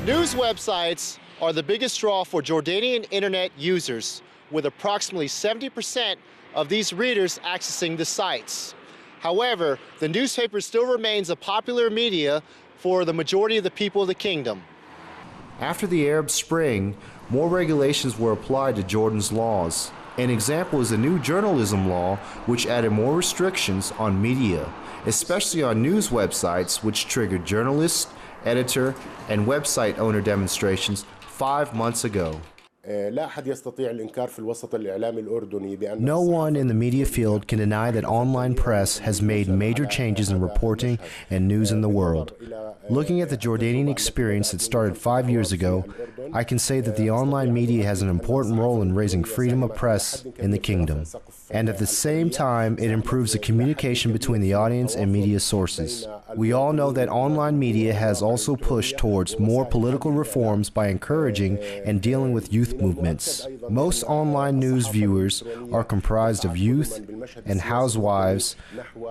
News websites are the biggest draw for Jordanian internet users, with approximately 70% of these readers accessing the sites. However, the newspaper still remains a popular media for the majority of the people of the kingdom. After the Arab Spring, more regulations were applied to Jordan's laws. An example is the new journalism law, which added more restrictions on media, especially on news websites, which triggered journalist, editor, and website owner demonstrations 5 months ago. No one in the media field can deny that online press has made major changes in reporting and news in the world. Looking at the Jordanian experience that started 5 years ago, I can say that the online media has an important role in raising freedom of press in the kingdom. And at the same time, it improves the communication between the audience and media sources. We all know that online media has also pushed towards more political reforms by encouraging and dealing with youth movements. Most online news viewers are comprised of youth and housewives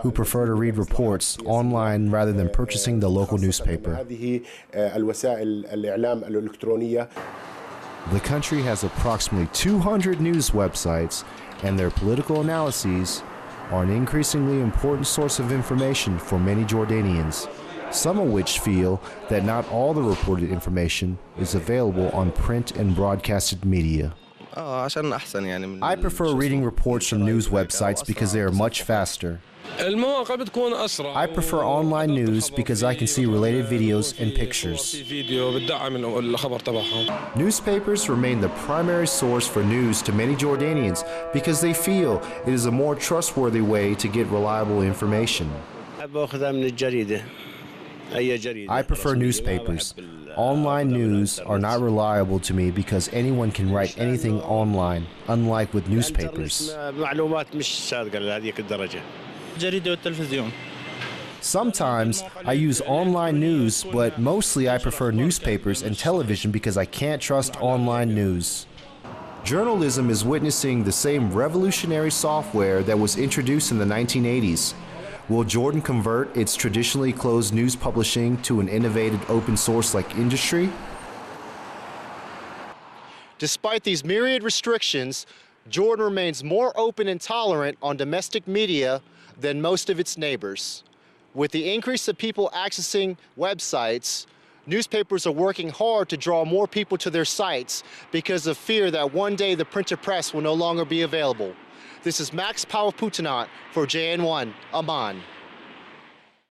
who prefer to read reports online rather than purchasing the local newspaper. The country has approximately 200 news websites, and their political analyses are an increasingly important source of information for many Jordanians, some of which feel that not all the reported information is available on print and broadcasted media. I prefer reading reports from news websites because they are much faster. I prefer online news because I can see related videos and pictures. Newspapers remain the primary source for news to many Jordanians because they feel it is a more trustworthy way to get reliable information. I prefer newspapers. Online news are not reliable to me because anyone can write anything online, unlike with newspapers. Sometimes I use online news, but mostly I prefer newspapers and television because I can't trust online news. Journalism is witnessing the same revolutionary software that was introduced in the 1980s. Will Jordan convert its traditionally closed news publishing to an innovative open source like industry? Despite these myriad restrictions, Jordan remains more open and tolerant on domestic media than most of its neighbors. With the increase of people accessing websites, newspapers are working hard to draw more people to their sites because of fear that one day the printed press will no longer be available. This is Max Power-Putinat for JN1 Amman.